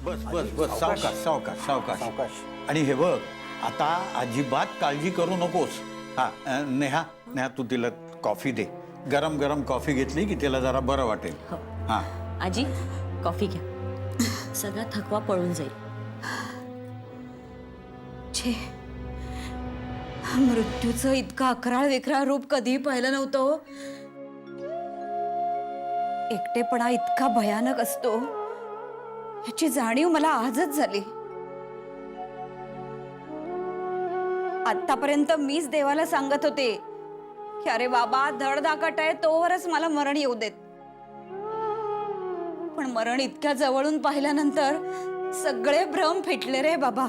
बस बस बस, सावकाश सावकाश सावकाश सावकाश. आणि हे बघ, आता अजिबात काळजी करू नकोस. हा नेहा नेहा, तू तिला कॉफी दे. गरम गरम कॉफी घेतली की तिला जरा बरं वाटेल. हो. हा आजी कॉफी घ्या, सगळा थकवा पळून जाईल. छे, मृत्यूचं इतकं अकराळ विक्राळ रूप कधीही पाहिलं नव्हतं हो. एकटेपणा इतका भयानक असतो ह्याची जाणीव मला आजच झाली. आतापर्यंत मीच देवाला सांगत होते की अरे बाबा, धडधाकट आहे तोवरच मला मरण येऊ देत. पण मरण इतक्या जवळून पाहिल्यानंतर सगळे भ्रम फिटले रे बाबा.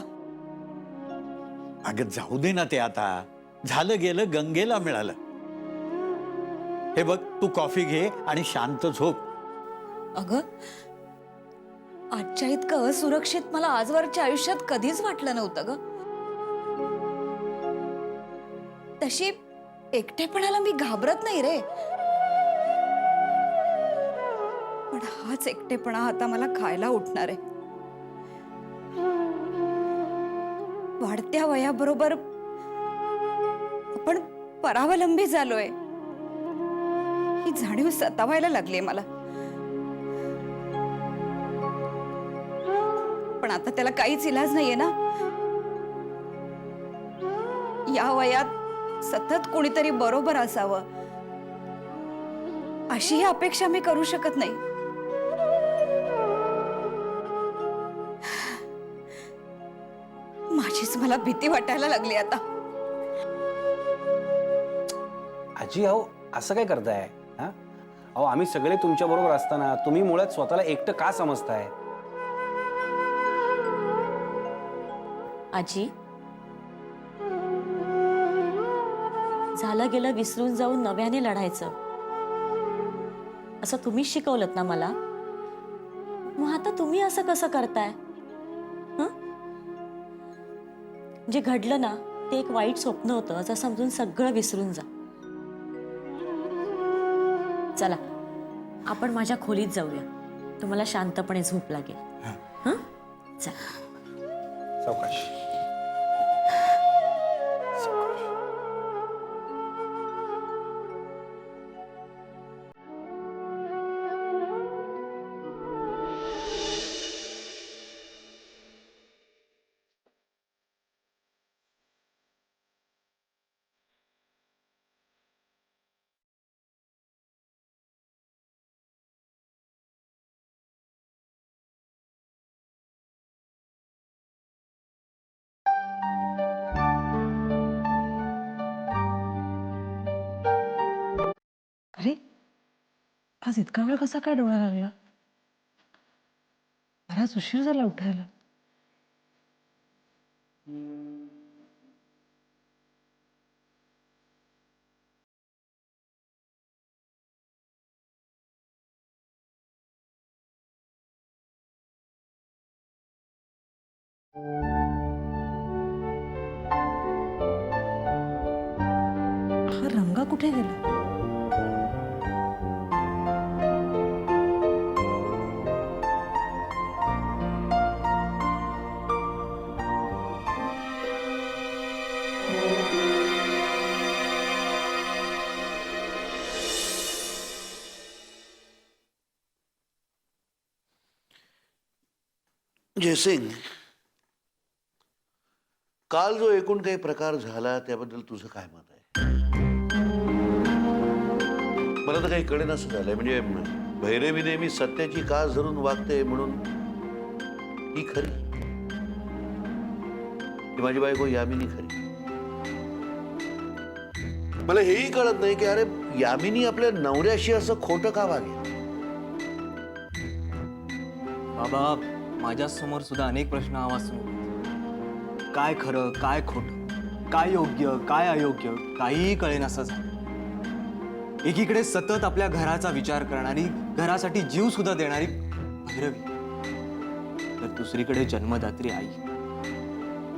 अगं जाऊ दे ना, ते आता झालं गेलं, गंगेला मिळालं. हे बघ, तू कॉफी घे आणि शांत झोप. अगं, आजच्या इतकं असुरक्षित मला आजवरच्या आयुष्यात कधीच वाटलं नव्हतं ग. तशी एकटेपणाला मी घाबरत नाही रे, पण हाच एकटेपणा आता मला खायला उठणार आहे. वाढत्या वयाबरोबर आपण परावलंबी झालोय ही जाणीव सतावायला लागली मला. पण आता त्याला काहीच इलाज नाहीये ना. या वयात सतत कोणीतरी बरोबर असावं अशी ही अपेक्षा मी करू शकत नाही. माझीच मला भीती वाटायला लागली आता. आजी, अहो असं काय करताय? हा, अहो आम्ही सगळे तुमच्या बरोबर असताना तुम्ही मुळात स्वतःला एकटं का समजताय? आजी, झालं गेलं विसरून जाऊन नव्याने लढायचं असं तुम्हीच शिकवलत ना मला. मग आता तुम्ही असं कसं करताय? जे घडलं ना ते एक वाईट स्वप्न होतं असं समजून सगळं विसरून जा. चला आपण माझ्या खोलीत जाऊया, तुम्हाला शांतपणे झोप लागेल. हं, चला. सावकाश. अरे, आज इतका वेळ कसा काय डोळा लागला? बराच उशीर झाला उठायला. हा रंगा कुठे गेला? जयसिंग, काल जो एकूण काही प्रकार झाला त्याबद्दल तुझं काय मत आहे? मला तर काही कळेनासं झालंय. म्हणजे भैरवी नेहमी सत्याची कास धरून वागते म्हणून ही खरी, ही माझी बायको यामिनी खरी. मला हेही कळत नाही की अरे यामिनी आपल्या नवऱ्याशी असं खोटं का वागेल? बाबा, माझ्या समोर सुद्धा अनेक प्रश्न आवाज होते. काय खरं, काय खोटं, काय योग्य, काय अयोग्य, काहीही कळेनासं झालं. एकीकडे सतत आपल्या घराचा विचार करणारी, घरासाठी जीव सुद्धा देणारी भैरवी, तर दुसरीकडे जन्मदात्री आई.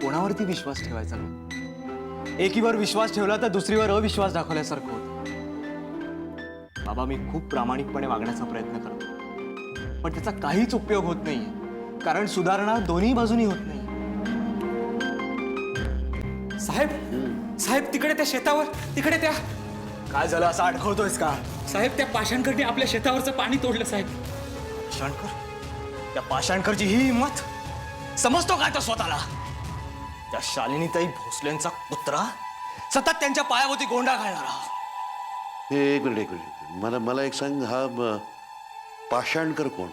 कोणावरती विश्वास ठेवायचा मग? एकीवर विश्वास ठेवला तर दुसरीवर अविश्वास दाखवल्यासारखं होतं. बाबा, मी खूप प्रामाणिकपणे वागण्याचा प्रयत्न करतो, पण त्याचा काहीच उपयोग होत नाहीये. कारण सुधारणा दोन्ही बाजूनी होत नाही. साहेब साहेब तिकडे त्या शेतावर तिकडे त्या काय झालं असं अडखळतोयस का? साहेब त्या पाषाणकरने आपल्या शेतावरचं पाणी तोडलं साहेब. पाषाणकर? त्या पाषाणकरची ही हिंमत? समजतो काय तो स्वतःला? त्या शालिनीताई भोसलेंचा कुत्रा सतत त्यांच्या पायावरती गोंडा घालणारा. एक मिनिट. मला एक सांग, हा पाषाणकर कोण?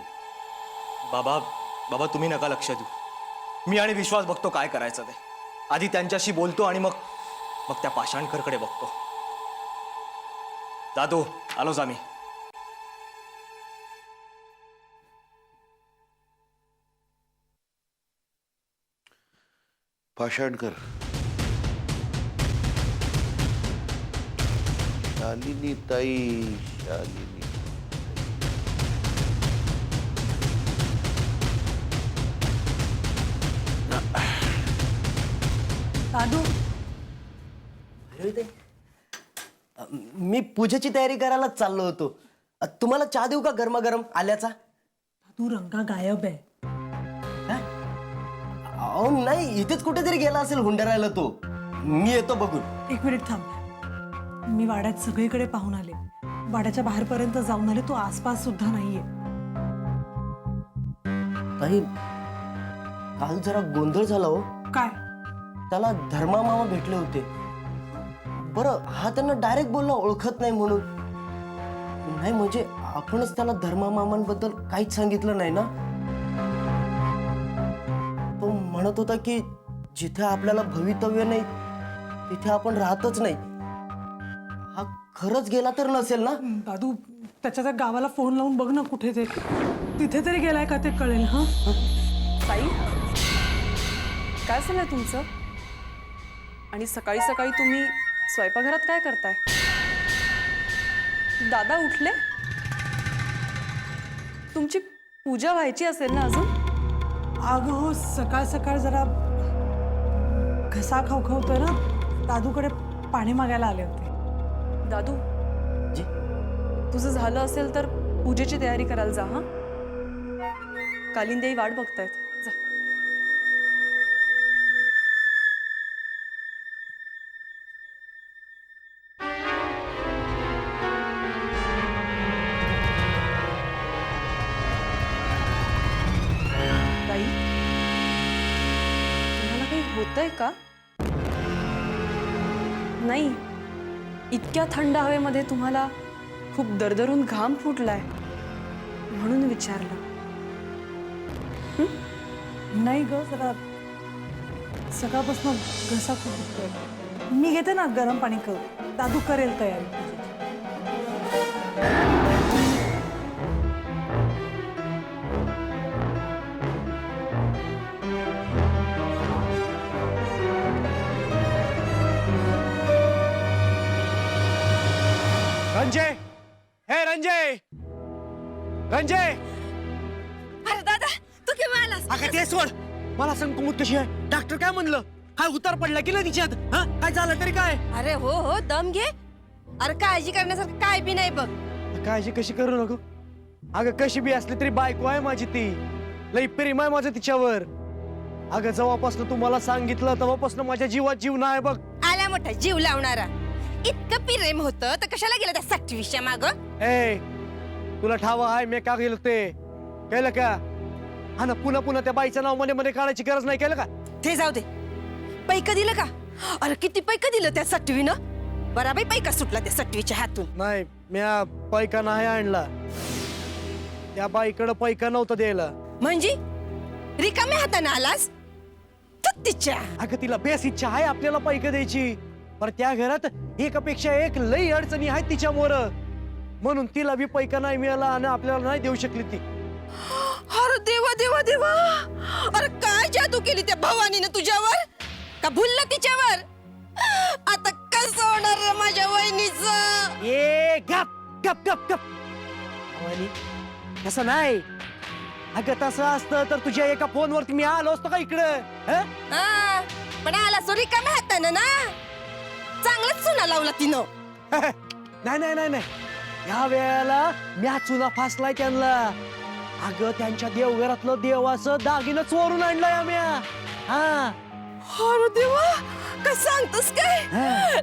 बाबा तुम्ही नका लक्ष देऊ. मी आणि विश्वास बघतो काय करायचं ते. आधी त्यांच्याशी बोलतो आणि मग त्या पाषाणकरकडे बघतो. जातो, आलोच आम्ही. पाषाणकर, शालिनी ताई, शालिनी. दादू मी पूजेची तयारी करायला चाललो होतो. तुम्हाला चहा देऊ का गरमागरम आल्याचा? दादू रंगा गायब आहे. अहो नाही, इथेच कुठेतरी गेला असेल हुंडरायला तो. मी येतो बघून. एक मिनिट थांब. मी वाड्यात सगळीकडे पाहून आले, वाड्याच्या बाहेरपर्यंत जाऊन आले, तो आसपास सुद्धा नाहीये. ताई, काल जरा गोंधळ झाला हो. काय? त्याला धर्मा मामा भेटले होते. बरं, हा त्यांना डायरेक्ट बोलला ओळखत नाही म्हणून. नाही म्हणजे आपणच त्याला धर्मा मामांबद्दल काहीच सांगितलं नाही ना. तो म्हणत होता की जिथे आपल्याला भवितव्य नाही तिथे आपण राहतच नाही. हा खरंच गेला तर नसेल ना? दादू, त्याच्या त्या गावाला फोन लावून बघ ना, कुठे ते, तिथे तरी गेलाय का ते कळेल. हा ताई, काय झालंय तुमचं? आणि सकाळी सकाळी तुम्ही स्वयंपाकघरात काय करताय? दादा उठले? तुमची पूजा व्हायची असेल ना अजून? अगं हो, सकाळ सकाळ जरा घसा खवखवतोय ना, दादूकडे पाणी मागायला आले होते. दादू, जी? तुझं झालं असेल तर पूजेची तयारी करायला जा. हा, कालिंदेई वाट बघतायत. जा. ताई, तुम्हाला काही होतंय का? नाही, इतक्या थंड हवेमध्ये तुम्हाला खूप दरदरून घाम फुटलाय म्हणून विचारलं. नाही ग, जरा सकाळपासून घसा खूप दुखतोय. मी घेते ना गरम पाणी करू, दादू करेल तयारी. रंजय, हे रंजय, रंजय. अरे दादा, तू केव्हा आलास? अगं ते सोड, मला सांग कुमुद कशी आहे? डॉक्टर काय म्हणलं? काय उतार पडला की नाही तिच्यात? हा, काय झालं तरी काय? अरे हो हो, दम घे. अरे काळजी करण्यासारखं काय बी नाही बघ. काळजी कशी करू नको? अगं कशी बी असली तरी बायको आहे माझी, ती लई प्रेम आहे माझं तिच्यावर. अगं जेव्हापासून तू मला सांगितलं तेव्हापासून माझ्या जीवात जीव नाही बघ. आला मोठा जीव लावणारा. इतकं प्रेम होतं तर कशाला गेलं त्या सक्तीविषयी माग? ए, तुला ठावा आहे मी का गेलो ते केलं का? हा ना, पुन्हा त्या बाईचं नाव मध्ये मध्ये काढायची गरज नाही, केलं का? ते जाऊ दे. पैक दिलं का? अरे किती पैक दिलं त्या सटवीनं. बराबर पैका सुटला त्या सटवीच्या हातून. नाही, म्या पैका नाही आणला. त्या बाईकडं पैका नव्हतं द्यायला. म्हणजे रिकाम्या हाताने आलास? तिच्या अगं तिला बेस इच्छा आहे आपल्याला पैका द्यायची, पर त्या घरात एकापेक्षा एक लई अडचणी आहेत तिच्यामुळे, म्हणून तिला बी पैका नाही मिळाला आणि आपल्याला नाही देऊ शकली ती. अरे देवा देवा देवा, अरे काय जादू केली त्या भवानीने तुझ्यावर? का भुलला तिच्यावर? आता कसं होणार रे माझ्या वहिनीचं? ए गप गप गप गप. भवानी, तसं नाही. अगं तसं असतं तर तुझ्या एका फोनवरती मी आलो असतो का इकडं? हा, पण आला सो रिकाम्या हातानं ना. चांगलाच चुना लावला तिनं. नाही नाही नाही नाही, या वेळेला म्या चुना फासलाय त्यांना. अगं त्यांच्या देवघरातलं देवाचं दागिनं चोरून आणलंय आम्ही. हा अरे देवा काय सांगतोस काय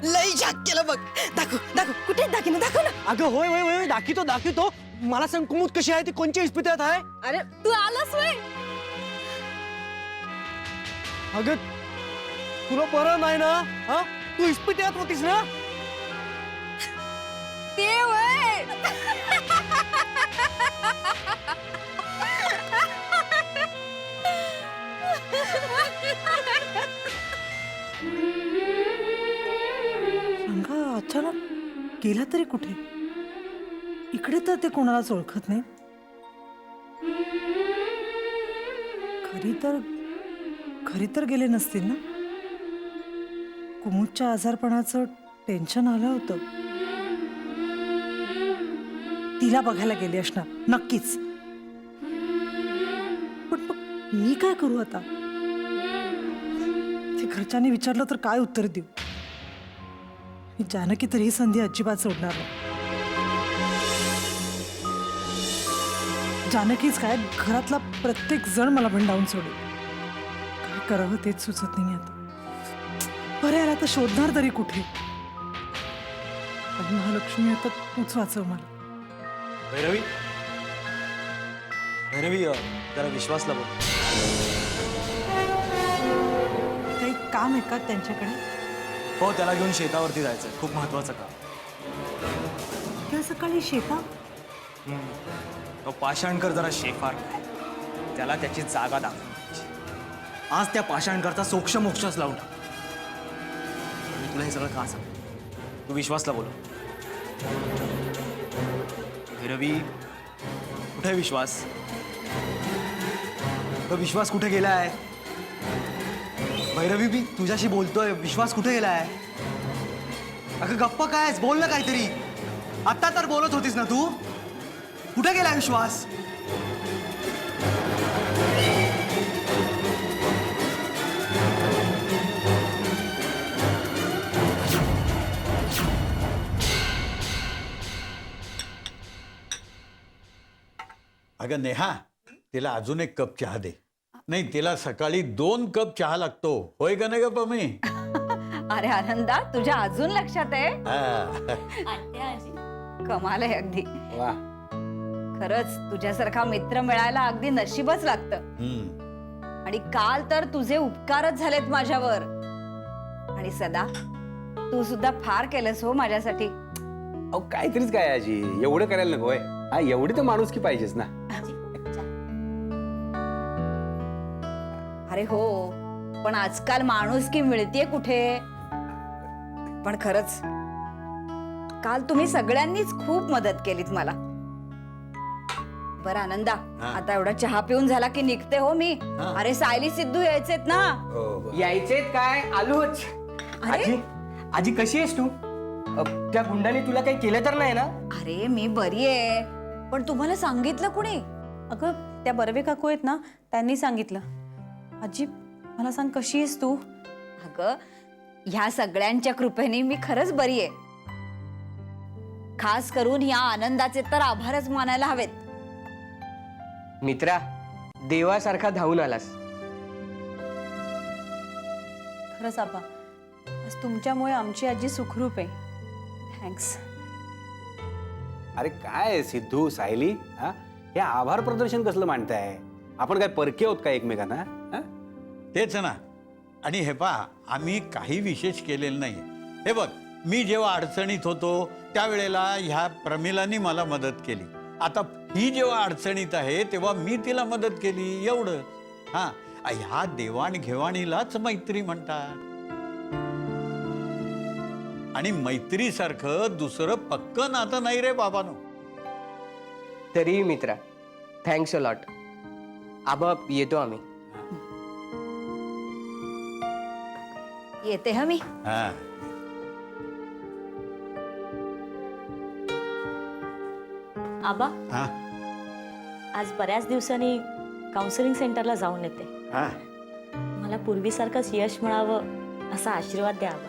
लई झाक केलं बघ. दाखव दाखव कुठे आहेत दागिने दाखव ना. अगं होय होय होय दाखवतो. मला सांग कुमुद कशी आहे ती कोणच्या इस्पितळात आहे? अरे तू आलास वय. अगं तुला बरं नाही ना? हा तू इस्पितळात होतीस ना? ते वय रंगा अचानक गेला तरी कुठे? इकडे तर ते कोणालाच ओळखत नाही. घरी तर गेले नसतील ना? कुमुदच्या आजारपणाचं टेन्शन आलं होतं. तिला बघायला गेली असणार नक्कीच. पण मग मी काय करू आता? ते घरच्यांनी विचारलं तर काय उत्तर देऊ? मी जानकी तर ही संधी अजिबात सोडणार नाही. जानकीच काय घरातला प्रत्येक जण मला भंडावून सोडेल. काय करावं तेच सुचत नाही आता. बरं याला तर शोधणार तरी कुठे? पण महालक्ष्मी आता तूच वाचव मला. भैरवी जरा विश्वासला बोल. काही काम आहे का त्यांच्याकडे? हो, त्याला घेऊन शेतावरती जायचं, खूप महत्वाचं काम. त्या सकाळी शेता? तो पाषाणकर जरा शेफार आहे, त्याला त्याची जागा दाखवून द्यायची. आज त्या पाषाणकरचा सोक्ष मोक्षच लावून टाक. मी तुला हे सगळं का सांगतो? तू विश्वासला बोल. भैरवी कुठे विश्वास? तो विश्वास कुठे गेलाय? भैरवी मी तुझ्याशी बोलतोय, विश्वास कुठे गेलाय? अगं गप्पा काय, बोल ना काहीतरी. आता तर बोलत होतीस ना तू. कुठे गेला विश्वास? अगं नेहा, तिला अजून एक कप चहा दे. नाही, तिला सकाळी 2 कप चहा लागतो. होय का नाही ग पमी? अरे आनंदा तुझ्या अजून लक्षात आहे. हा. कमाल आहे अगदी. वा. खरंच तुझ्यासारखा मित्र मिळायला अगदी नशीबच लागतं. हम्म. आणि काल तर तुझे उपकारच झालेत माझ्यावर. आणि सदा तू सुद्धा फार केलंस हो माझ्यासाठी. अहो काहीतरीच काय आजी, एवढं करायला नको. हा एवढी तर माणुसकी पाहिजेच ना. अरे हो, पण आजकाल माणुसकी मिळतेय कुठे? पण खरंच काल तुम्ही सगळ्यांनीच खूप मदत केलीत मला. बरं आनंदा, आता एवढा चहा पिऊन झाला की निघते हो मी. अरे सायली सिद्धू यायचेत ना. यायचेत काय? आलोच. आजी आजी कशी आहेस तू? त्या गुंडाने तुला काही केलं तर नाही ना? अरे मी बरी आहे, पण तुम्हाला सांगितलं कुणी? अगं त्या बर्वे काकू आहेत ना, त्यांनी सांगितलं. आजी मला सांग कशी आहेस तू? अगं ह्या सगळ्यांच्या कृपेने मी खरंच बरी आहे. खास करून या आनंदाचे तर आभारच मानायला हवेत. मित्रा, देवासारखा धावून आलास. खरंच आबा, आज तुमच्यामुळे आमची आजी सुखरूप आहे. थँक्स. अरे काय सिद्धू सायली, हा हे आभार प्रदर्शन कसलं मांडताय? आपण काय परके आहोत का एकमेकांना? हा? तेच ना. आणि हे पहा, आम्ही काही विशेष केलेलं नाही. हे बघ, मी जेव्हा अडचणीत होतो त्यावेळेला ह्या प्रमिलांनी मला मदत केली. आता ही जेव्हा अडचणीत आहे तेव्हा मी तिला मदत केली, एवढं. हा, ह्या देवाणघेवाणीलाच मैत्री म्हणतात. आणि मैत्रीसारखं दुसरं पक्क नातं नाही रे बाबानो. तरी मित्रा, थँक्स अ लॉट. आबा येतो आम्ही. येते हा मी. हा. आबा, हा. आज बऱ्याच दिवसांनी काउन्सिलिंग सेंटरला जाऊन येते. हा. मला पूर्वीसारखंच यश मिळावं असा आशीर्वाद द्या आबा.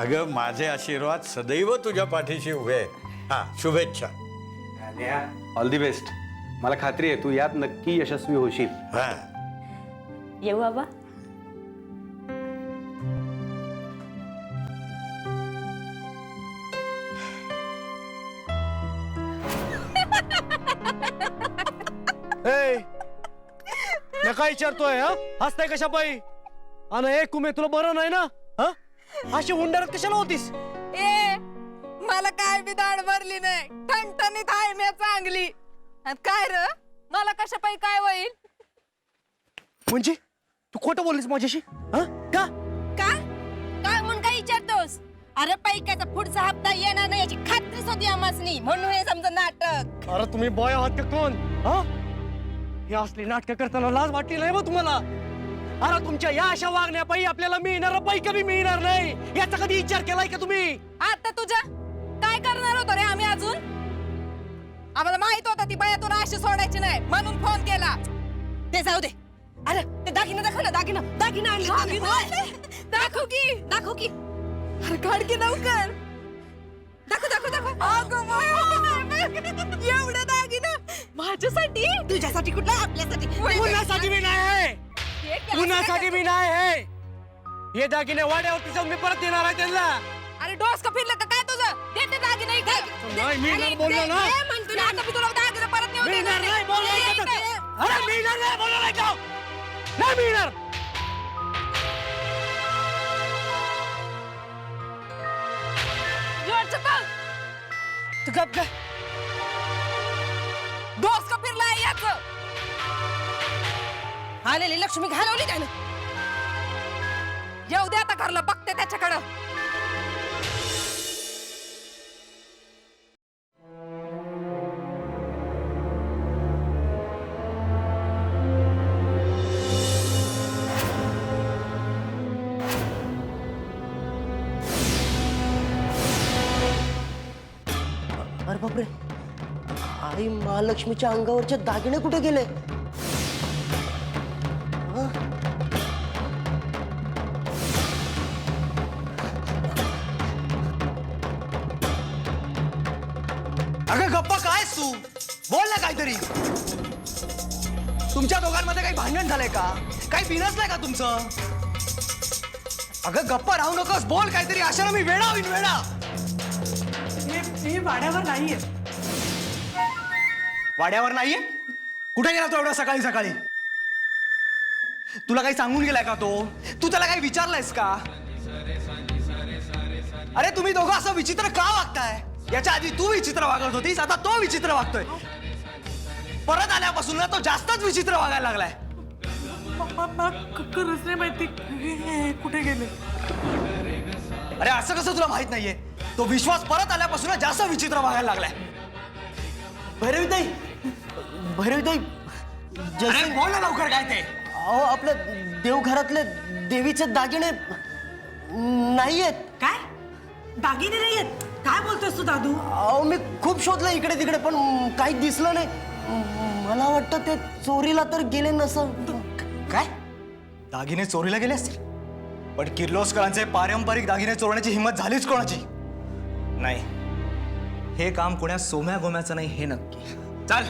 अगं माझे आशीर्वाद सदैव तुझ्या पाठीशी उभे आहेत. हा, शुभेच्छा. All the best. मला खात्री आहे तू यात नक्की यशस्वी होशील. हा. येऊ बाबा. मी काय विचारतोय हा हसताय कशा पायी आणि एक कुमे तुला बरं नाही ना हा अशी हुंडारत कशाला होतीस. ए मला काय बी दाढ भरली नाही ठणठणीत आहे मी चांगली. आणि काय र मला कशा पायी काय होईल. म्हणजे तू खोटं बोललीस माझ्याशी हा का काय काय म्हणून काय विचारतोस. अरे पैकाचा पुढचा हप्ता येणार नाही याची खात्रीच होती आम्हासनी म्हणून हे समजा नाटक. अरे तुम्ही बॉय आहात का कोण हा ही असली नाटकं करताना लाज वाटली नाही बा तुम्हाला. अरे तुमच्या या अशा वागण्यापायी आपल्याला मिळणार पैका बी मिळणार नाही याचा कधी विचार केलाय का तुम्ही. आता तुझ्या काय करणार होतो रे आम्ही अजून. आम्हाला माहित होतं ती बाया तुला अशी सोडायची नाही म्हणून फोन केला. ते जाऊ दे. अरे ते दागिना दाखव ना दागिना दागिना आणले दाखव की अरे काढ की लवकर दाखव दाखव दाखव. अगं बाई, एवढं दागिना माझ्यासाठी तुझ्यासाठी कुठला आपल्यासाठी कुणासाठी मी नाही आहे कुणासाठी मी नाही आहे. हे दागिने वाड्यावरती जाऊन मी परत येणार आहे त्यांना. अरे डोस का फिरलं का काय तुझं देते दागिना इथे. नाही, मी नाही बोललो ना. म्हणतो ना आता मी तुला दागिना परत नेऊन मिळणार देणार नाही बोललो नाही. अरे मिळणार नाही बोललो नाही का नाही मिळणार. जोरचं बोल. तू गप ग. डोस का फिरला याचं. आलेली लक्ष्मी घालवली त्यानं. येऊ दे आता घरला बघते त्याच्याकडं. अरे बापरे, आई महालक्ष्मीच्या अंगावरचे दागिने कुठे गेले. अगं गप्पा काय तू बोल ना काहीतरी. तुमच्या दोघांमध्ये काही भांडण झालंय का काही बिनसलंय का तुमचं. अगं गप्पा राहू नकोस बोल काहीतरी अशाला मी वेडा होईन वेडा. मी वाड्यावर नाहीये. वाड्यावर नाहीये कुठे गेला तो एवढ्या सकाळी सकाळी. तुला काही सांगून गेलाय का तो तू त्याला काही विचारलंयस का. अरे तुम्ही दोघं असं विचित्र का वागताय. याच्या आधी तू विचित्र वागत होतीस आता तो विचित्र वागतोय. परत आल्यापासून ना तो जास्तच विचित्र वागायला लागलाय. खरंच नाही माहिती कुठे गेले. अरे असं कसं तुला माहित नाहीये. तो विश्वास परत आल्यापासून जास्त विचित्र वागायला लागलाय. भैरवीताई भैरवीताई अरे बोल ना लवकर काय ते. अहो आपल्या देवघरातले देवीचे दागिने नाहीयेत. काय दागिने नाहीयेत काय बोलतोस तू दादू. अहो मी खूप शोधलं इकडे तिकडे पण काही दिसलं नाही. मला वाटतं ते चोरीला तर गेले नसं. काय दागिने चोरीला गेले असतील पण किर्लोस्करांचे पारंपरिक दागिने चोरण्याची हिंमत झालीच कोणाची नाही. हे काम कोण्या सोम्या गोम्याचं नाही हे नक्की. चल